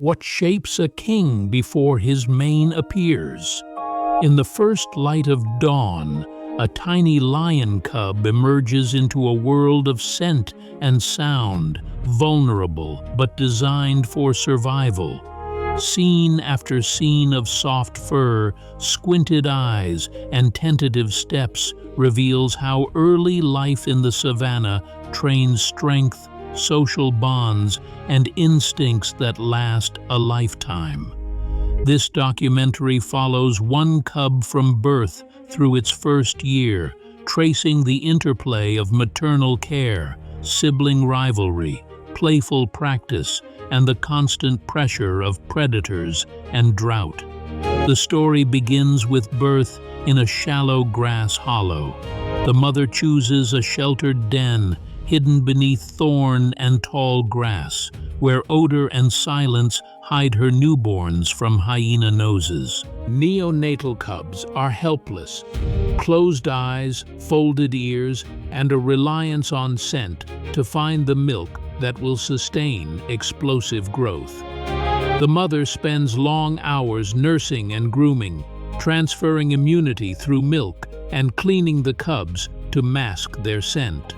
What shapes a king before his mane appears? In the first light of dawn, a tiny lion cub emerges into a world of scent and sound, vulnerable but designed for survival. Scene after scene of soft fur, squinted eyes, and tentative steps reveals how early life in the savannah trains strength, social bonds, and instincts that last a lifetime. This documentary follows one cub from birth through its first year, tracing the interplay of maternal care, sibling rivalry, playful practice, and the constant pressure of predators and drought. The story begins with birth in a shallow grass hollow. The mother chooses a sheltered den, hidden beneath thorn and tall grass, where odor and silence hide her newborns from hyena noses. Neonatal cubs are helpless, closed eyes, folded ears, and a reliance on scent to find the milk that will sustain explosive growth. The mother spends long hours nursing and grooming, transferring immunity through milk and cleaning the cubs to mask their scent.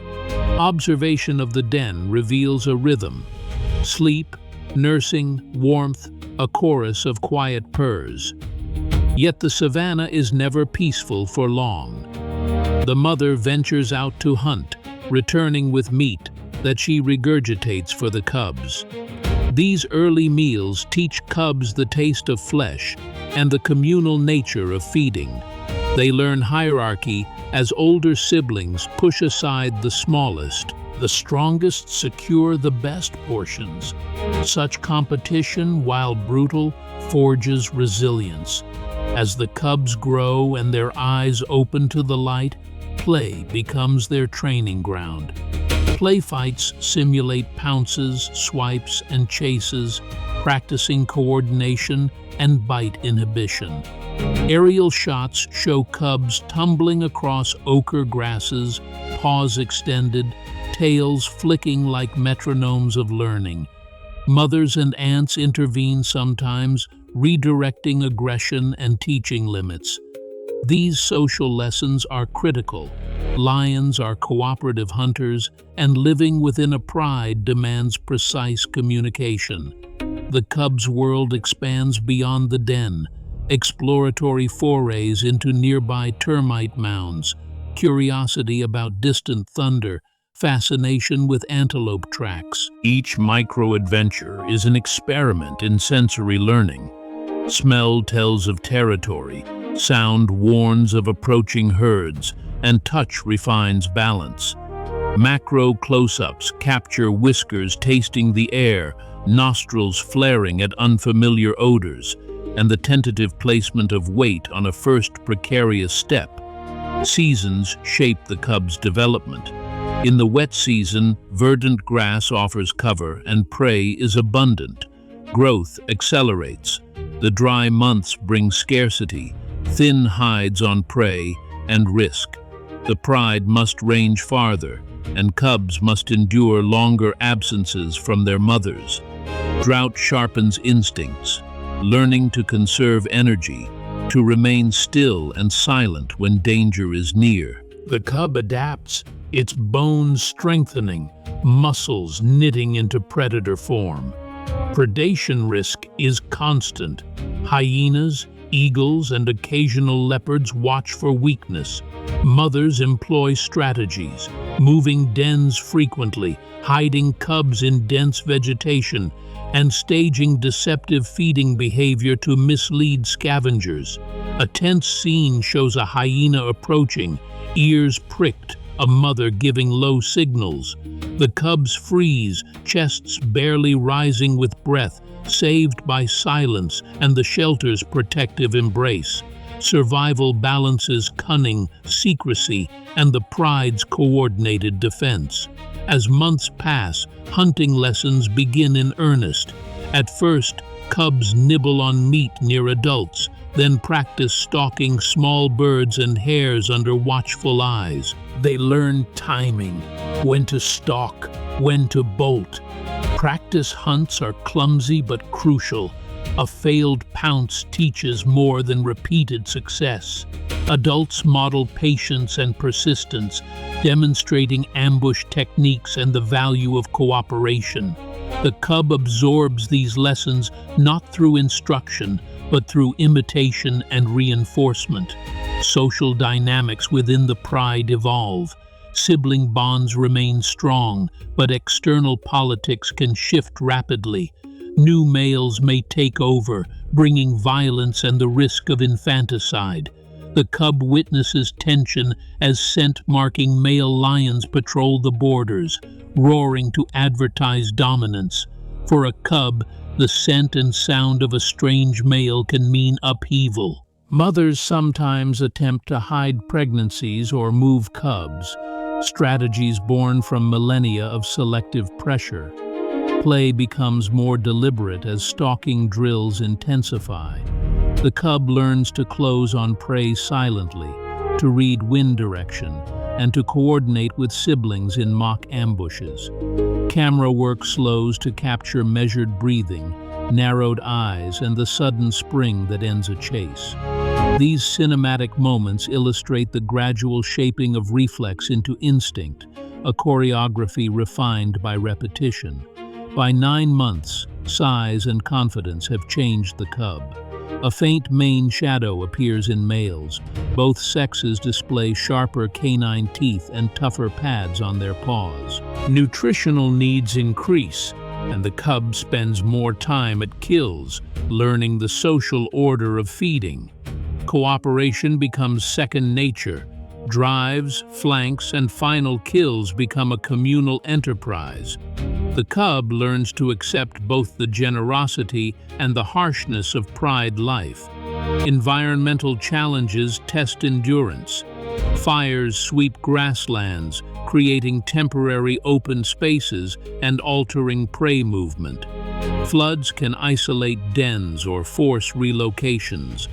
Observation of the den reveals a rhythm: sleep, nursing, warmth, a chorus of quiet purrs. Yet the savannah is never peaceful for long. The mother ventures out to hunt, returning with meat that she regurgitates for the cubs. These early meals teach cubs the taste of flesh and the communal nature of feeding. They learn hierarchy as older siblings push aside the smallest. The strongest secure the best portions. Such competition, while brutal, forges resilience. As the cubs grow and their eyes open to the light, play becomes their training ground. Play fights simulate pounces, swipes, and chases, practicing coordination and bite inhibition. Aerial shots show cubs tumbling across ochre grasses, paws extended, tails flicking like metronomes of learning. Mothers and aunts intervene sometimes, redirecting aggression and teaching limits. These social lessons are critical. Lions are cooperative hunters, and living within a pride demands precise communication. The cub's world expands beyond the den, exploratory forays into nearby termite mounds, curiosity about distant thunder, fascination with antelope tracks. Each micro-adventure is an experiment in sensory learning. Smell tells of territory, sound warns of approaching herds, and touch refines balance. Macro close-ups capture whiskers tasting the air, nostrils flaring at unfamiliar odors, and the tentative placement of weight on a first precarious step. Seasons shape the cub's development. In the wet season, verdant grass offers cover and prey is abundant. Growth accelerates. The dry months bring scarcity, thin hides on prey, and risk. The pride must range farther, and cubs must endure longer absences from their mothers. Drought sharpens instincts, learning to conserve energy, to remain still and silent when danger is near. The cub adapts, its bones strengthening, muscles knitting into predator form. Predation risk is constant. Hyenas, eagles, and occasional leopards watch for weakness. Mothers employ strategies, moving dens frequently, hiding cubs in dense vegetation, and staging deceptive feeding behavior to mislead scavengers. A tense scene shows a hyena approaching, ears pricked, a mother giving low signals. The cubs freeze, chests barely rising with breath, saved by silence and the shelter's protective embrace. Survival balances cunning, secrecy, and the pride's coordinated defense. As months pass, hunting lessons begin in earnest. At first, cubs nibble on meat near adults, then practice stalking small birds and hares under watchful eyes. They learn timing, when to stalk, when to bolt. Practice hunts are clumsy but crucial. A failed pounce teaches more than repeated success. Adults model patience and persistence, demonstrating ambush techniques and the value of cooperation. The cub absorbs these lessons not through instruction, but through imitation and reinforcement. Social dynamics within the pride evolve. Sibling bonds remain strong, but external politics can shift rapidly. New males may take over, bringing violence and the risk of infanticide. The cub witnesses tension as scent-marking male lions patrol the borders, roaring to advertise dominance. For a cub, the scent and sound of a strange male can mean upheaval. Mothers sometimes attempt to hide pregnancies or move cubs, strategies born from millennia of selective pressure. Play becomes more deliberate as stalking drills intensify. The cub learns to close on prey silently, to read wind direction, and to coordinate with siblings in mock ambushes. Camera work slows to capture measured breathing, narrowed eyes, and the sudden spring that ends a chase. These cinematic moments illustrate the gradual shaping of reflex into instinct, a choreography refined by repetition. By 9 months, size and confidence have changed the cub. A faint mane shadow appears in males. Both sexes display sharper canine teeth and tougher pads on their paws. Nutritional needs increase, and the cub spends more time at kills, learning the social order of feeding. Cooperation becomes second nature. Drives, flanks, and final kills become a communal enterprise. The cub learns to accept both the generosity and the harshness of pride life. Environmental challenges test endurance. Fires sweep grasslands, creating temporary open spaces and altering prey movement. Floods can isolate dens or force relocations.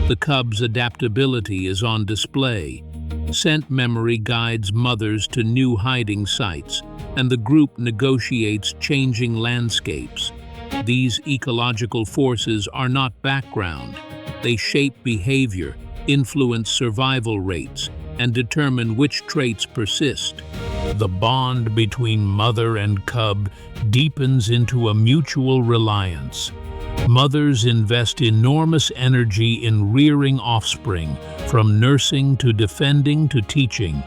The cub's adaptability is on display. Scent memory guides mothers to new hiding sites, and the group negotiates changing landscapes. These ecological forces are not background. They shape behavior, influence survival rates, and determine which traits persist. The bond between mother and cub deepens into a mutual reliance. Mothers invest enormous energy in rearing offspring, from nursing to defending to teaching.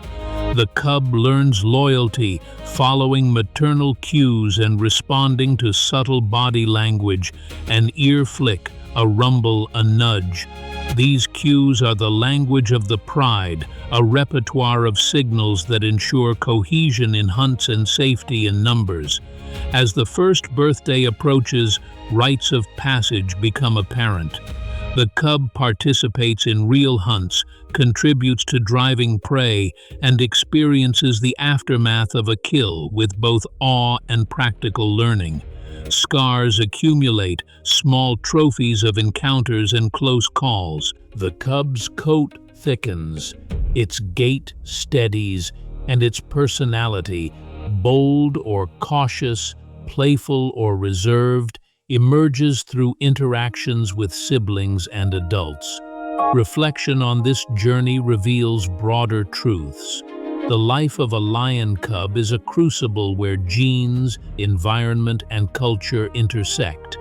The cub learns loyalty, following maternal cues and responding to subtle body language, an ear flick, a rumble, a nudge. These cues are the language of the pride, a repertoire of signals that ensure cohesion in hunts and safety in numbers. As the first birthday approaches, rites of passage become apparent. The cub participates in real hunts, contributes to driving prey, and experiences the aftermath of a kill with both awe and practical learning. Scars accumulate, small trophies of encounters and close calls. The cub's coat thickens, its gait steadies, and its personality, bold or cautious, playful or reserved, emerges through interactions with siblings and adults. Reflection on this journey reveals broader truths. The life of a lion cub is a crucible where genes, environment, and culture intersect.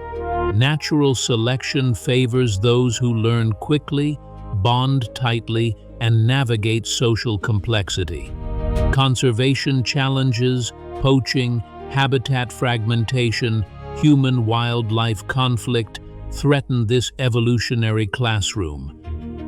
Natural selection favors those who learn quickly, bond tightly, and navigate social complexity. Conservation challenges, poaching, habitat fragmentation, human-wildlife conflict threaten this evolutionary classroom.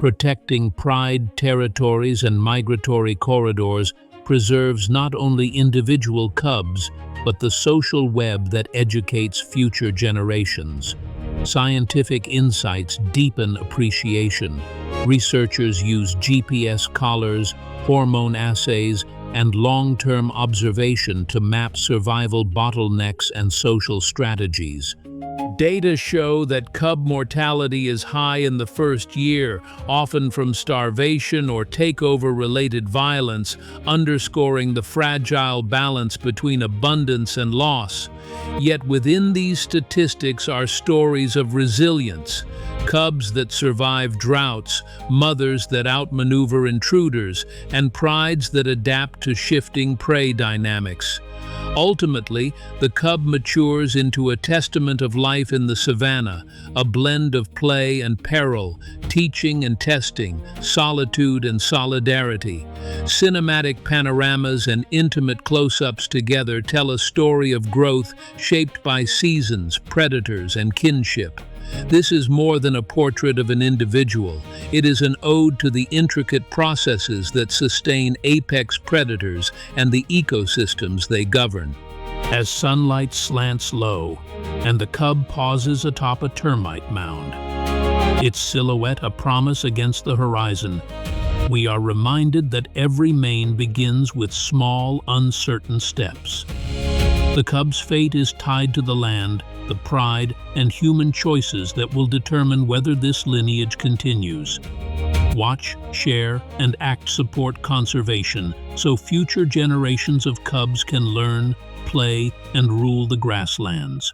Protecting pride territories and migratory corridors preserves not only individual cubs, but the social web that educates future generations. Scientific insights deepen appreciation. Researchers use GPS collars, hormone assays, and long-term observation to map survival bottlenecks and social strategies. Data show that cub mortality is high in the first year, often from starvation or takeover-related violence, underscoring the fragile balance between abundance and loss. Yet within these statistics are stories of resilience, cubs that survive droughts, mothers that outmaneuver intruders, and prides that adapt to shifting prey dynamics. Ultimately, the cub matures into a testament of life in the savannah, a blend of play and peril, teaching and testing, solitude and solidarity. Cinematic panoramas and intimate close-ups together tell a story of growth shaped by seasons, predators, and kinship. This is more than a portrait of an individual. It is an ode to the intricate processes that sustain apex predators and the ecosystems they govern. As sunlight slants low, and the cub pauses atop a termite mound, its silhouette a promise against the horizon, we are reminded that every mane begins with small, uncertain steps. The cub's fate is tied to the land, the pride, and human choices that will determine whether this lineage continues. Watch, share, and support conservation so future generations of cubs can learn, play, and rule the grasslands.